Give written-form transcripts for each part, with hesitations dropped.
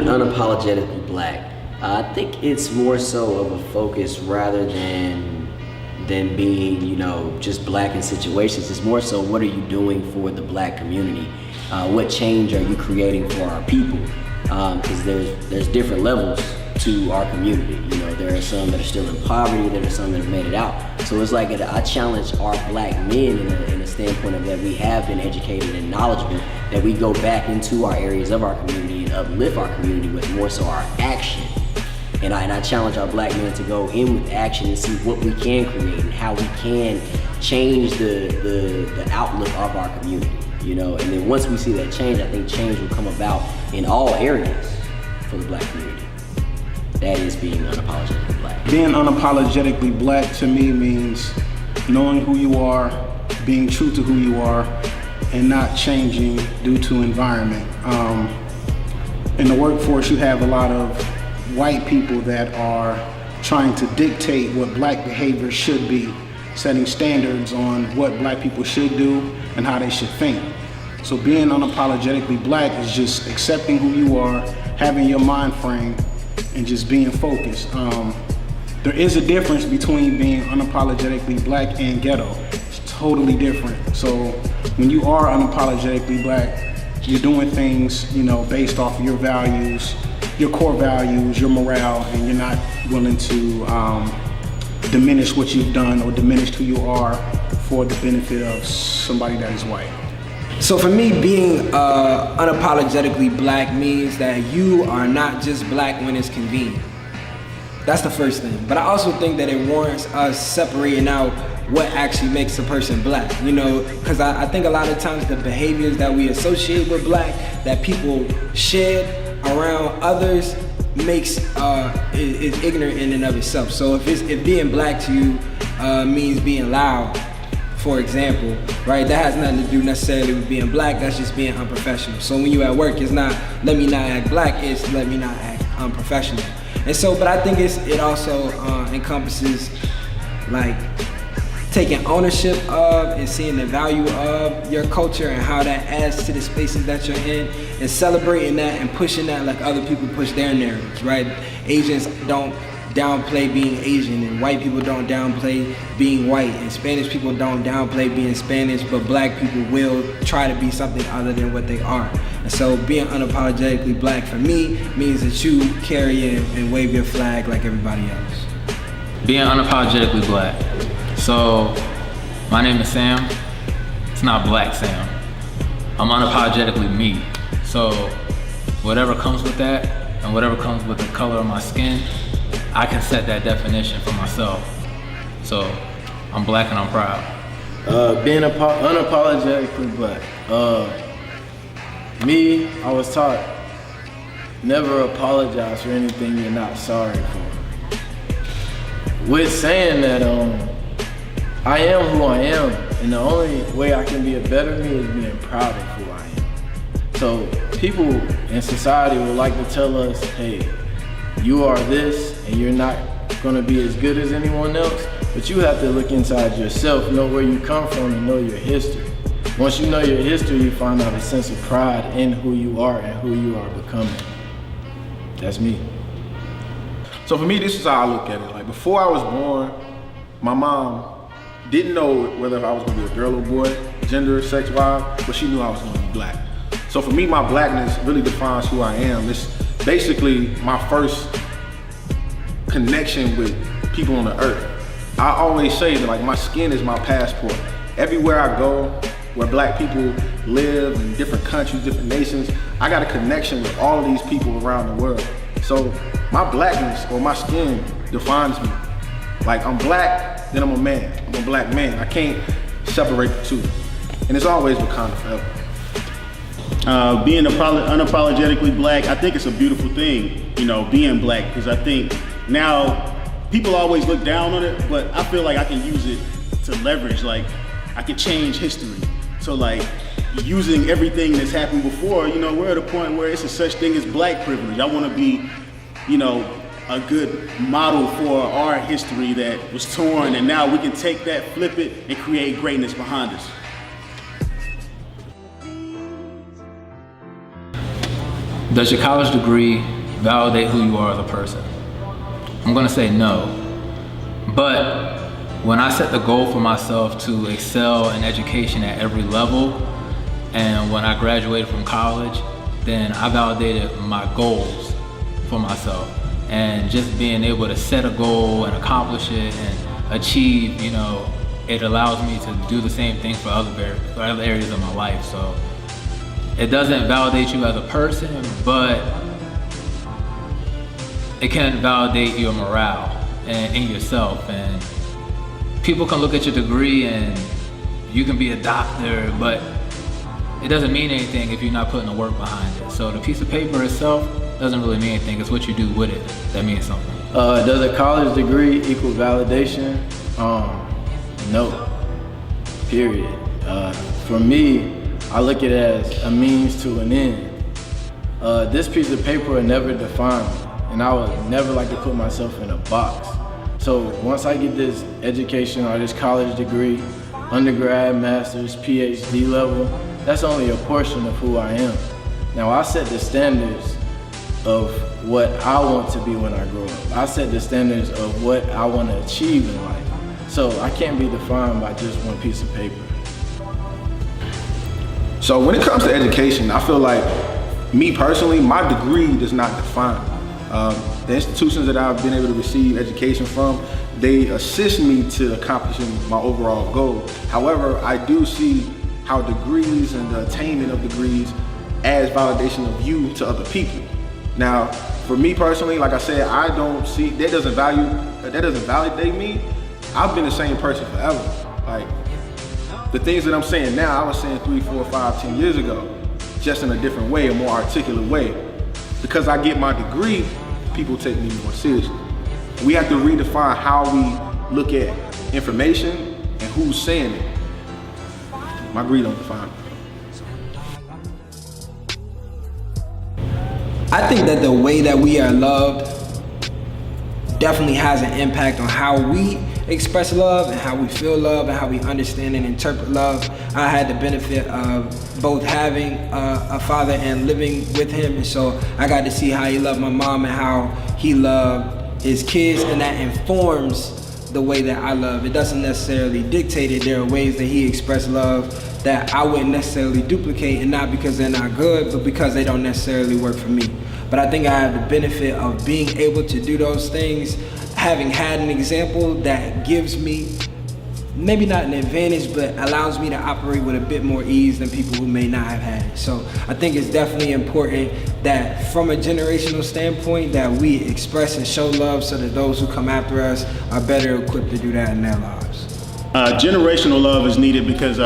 unapologetically black, I think it's more so of a focus rather than being, you know, just black in situations. It's more so, what are you doing for the black community? What change are you creating for our people? Because there's different levels to our community. You know, there are some that are still in poverty, there are some that have made it out. So it's like I challenge our black men in a standpoint of that we have been educated and knowledgeable, that we go back into our areas of our community and uplift our community with more so our action. And I challenge our black men to go in with action and see what we can create and how we can change the outlook of our community, you know? And then once we see that change, I think change will come about in all areas for the black community. That is being unapologetically black. Being unapologetically black to me means knowing who you are, being true to who you are, and not changing due to environment. In the workforce, you have a lot of white people that are trying to dictate what black behavior should be, setting standards on what black people should do and how they should think. So being unapologetically black is just accepting who you are, having your mind frame, and just being focused. There is a difference between being unapologetically black and ghetto. It's totally different. So when you are unapologetically black, you're doing things, you know, based off of your values, your core values, your morale, and you're not willing to diminish what you've done or diminish who you are for the benefit of somebody that is white. So for me, being unapologetically black means that you are not just black when it's convenient. That's the first thing. But I also think that it warrants us separating out what actually makes a person black, you know, because I think a lot of times the behaviors that we associate with black, that people shed around others, makes is ignorant in and of itself. So if being black to you means being loud, for example, right, that has nothing to do necessarily with being black, that's just being unprofessional. So when you at work, it's not let me not act black, it's let me not act unprofessional. And so, but I think it also encompasses like taking ownership of and seeing the value of your culture and how that adds to the spaces that you're in, and celebrating that and pushing that like other people push their narratives, right? Asians don't downplay being Asian, and white people don't downplay being white, and Spanish people don't downplay being Spanish, but black people will try to be something other than what they are. And so being unapologetically black for me means that you carry and wave your flag like everybody else. Being unapologetically black. So my name is Sam. It's not Black Sam. I'm unapologetically me. So whatever comes with that and whatever comes with the color of my skin, I can set that definition for myself. So I'm black and I'm proud. Being unapologetically black. Me, I was taught never apologize for anything you're not sorry for. With saying that, I am who I am, and the only way I can be a better me is being proud of who I am. So people in society would like to tell us, hey, you are this and you're not gonna be as good as anyone else, but you have to look inside yourself, know where you come from, and know your history. Once you know your history, you find out a sense of pride in who you are and who you are becoming. That's me. So for me, this is how I look at it. Like before I was born, my mom didn't know whether I was gonna be a girl or boy, gender, sex-wise, but she knew I was gonna be black. So for me, my blackness really defines who I am. It's basically my first connection with people on the earth. I always say that like my skin is my passport. Everywhere I go, where black people live in different countries, different nations, I got a connection with all of these people around the world. So my blackness or my skin defines me. Like I'm black, then I'm a man. I'm a black man. I can't separate the two. And it's always Wakanda forever. Being unapologetically black, I think it's a beautiful thing, you know, being black, because I think now people always look down on it, but I feel like I can use it to leverage, like I can change history. So like using everything that's happened before, you know, we're at a point where it's a such thing as black privilege. I want to be, you know, a good model for our history that was torn, and now we can take that, flip it, and create greatness behind us. Does your college degree validate who you are as a person? I'm gonna say no. But when I set the goal for myself to excel in education at every level, and when I graduated from college, then I validated my goals for myself. And just being able to set a goal and accomplish it and achieve, it allows me to do the same thing for other areas of my life. So it doesn't validate you as a person, but it can validate your morale and in yourself. And people can look at your degree and you can be a doctor, but it doesn't mean anything if you're not putting the work behind it. So the piece of paper itself doesn't really mean anything. It's what you do with it that means something. Does a college degree equal validation? No, period. For me, I look at it as a means to an end. This piece of paper will never define me, and I would never like to put myself in a box. So once I get this education or this college degree, undergrad, master's, PhD level, that's only a portion of who I am. Now I set the standards of what I want to be when I grow up. I set the standards of what I want to achieve in life. So I can't be defined by just one piece of paper. So when it comes to education, I feel like, me personally, my degree does not define me. The institutions that I've been able to receive education from, they assist me to accomplishing my overall goal. However, I do see how degrees and the attainment of degrees adds validation of you to other people. Now, for me personally, like I said, I don't see, that doesn't validate me. I've been the same person forever. Like, the things that I'm saying now, I was saying 3, 4, 5, 10 years ago, just in a different way, a more articulate way. Because I get my degree, people take me more seriously. We have to redefine how we look at information and who's saying it. My degree don't define it. I think that the way that we are loved definitely has an impact on how we express love and how we feel love and how we understand and interpret love. I had the benefit of both having a father and living with him, and so I got to see how he loved my mom and how he loved his kids, and that informs the way that I love. It doesn't necessarily dictate it. There are ways that he expressed love that I wouldn't necessarily duplicate, and not because they're not good, but because they don't necessarily work for me. But I think I have the benefit of being able to do those things, having had an example that gives me, maybe not an advantage, but allows me to operate with a bit more ease than people who may not have had it. So I think it's definitely important that from a generational standpoint that we express and show love so that those who come after us are better equipped to do that in their lives. Generational love is needed because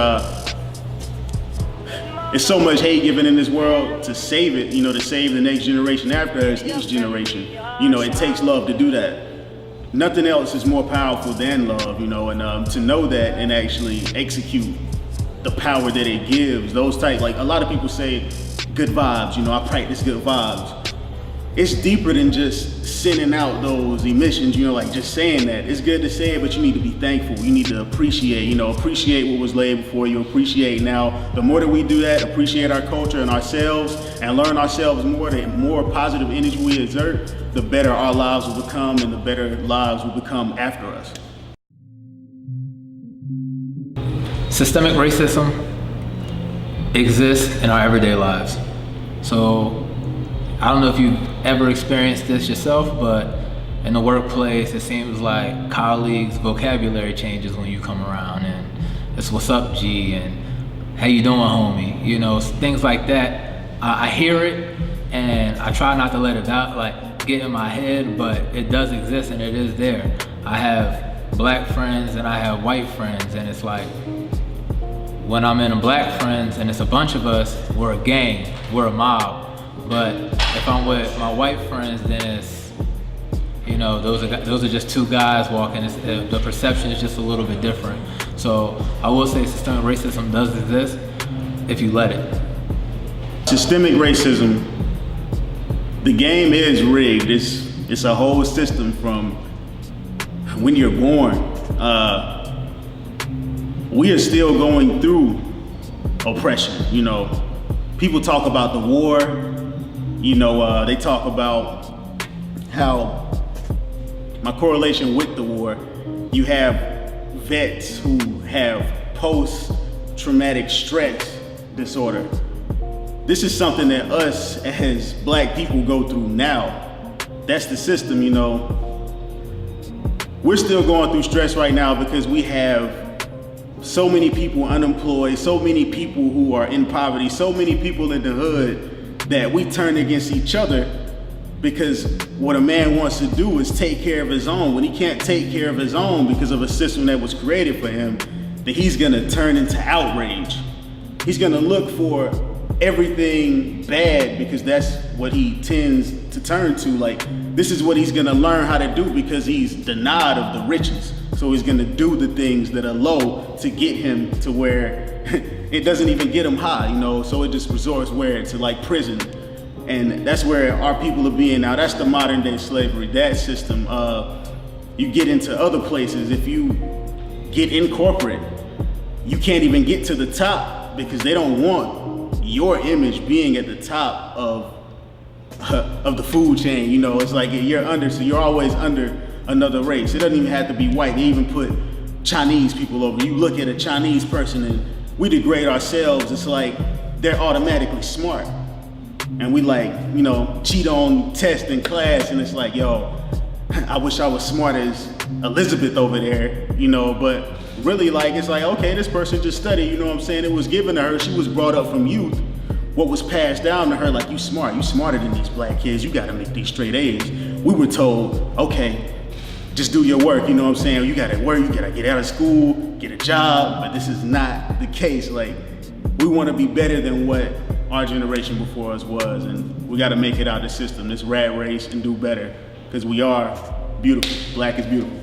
there's so much hate given in this world. To save it, to save the next generation after us, each generation, it takes love to do that. Nothing else is more powerful than love, and to know that and actually execute the power that it gives. Those type, like a lot of people say, good vibes, I practice good vibes. It's deeper than just sending out those emissions, like just saying that. It's good to say it, but you need to be thankful. You need to appreciate, appreciate what was laid before you, appreciate now. The more that we do that, appreciate our culture and ourselves and learn ourselves more, the more positive energy we exert, the better our lives will become and the better lives will become after us. Systemic racism exists in our everyday lives. So I don't know if you've ever experienced this yourself, but in the workplace, it seems like colleagues' vocabulary changes when you come around, and it's "what's up, G," and "how you doing, homie?" Things like that. I hear it, and I try not to let it get in my head, but it does exist and it is there. I have black friends and I have white friends, and it's like, when I'm in a black friends and it's a bunch of us, we're a gang, we're a mob. But if I'm with my white friends, then it's, those are just two guys walking. The perception is just a little bit different. So I will say systemic racism does exist if you let it. Systemic racism, the game is rigged. It's a whole system from when you're born. We are still going through oppression. People talk about the war. They talk about how my correlation with the war, you have vets who have post-traumatic stress disorder. This is something that us as black people go through now. That's the system, We're still going through stress right now because we have so many people unemployed, so many people who are in poverty, so many people in the hood that we turn against each other because what a man wants to do is take care of his own. When he can't take care of his own because of a system that was created for him, then he's gonna turn into outrage. He's gonna look for everything bad because that's what he tends to turn to. Like, this is what he's gonna learn how to do because he's denied of the riches. So he's gonna do the things that are low to get him to where it doesn't even get him high, so it just resorts to like prison. And that's where our people are being now. That's the modern day slavery, that system. You get into other places, if you get in corporate, you can't even get to the top because they don't want your image being at the top of the food chain. It's like so you're always under another race. It doesn't even have to be white. They even put Chinese people over. You look at a Chinese person and we degrade ourselves. It's like they're automatically smart. And we cheat on tests in class, and it's like, I wish I was smart as Elizabeth over there, but really it's like, okay, this person just studied, it was given to her, she was brought up from youth. What was passed down to her, like, you smarter than these black kids, you gotta make these straight A's. We were told, okay, just do your work, you gotta work, you gotta get out of school, get a job, but this is not the case. Like, we wanna be better than what our generation before us was, and we gotta make it out of the system, this rat race, and do better, because we are beautiful. Black is beautiful.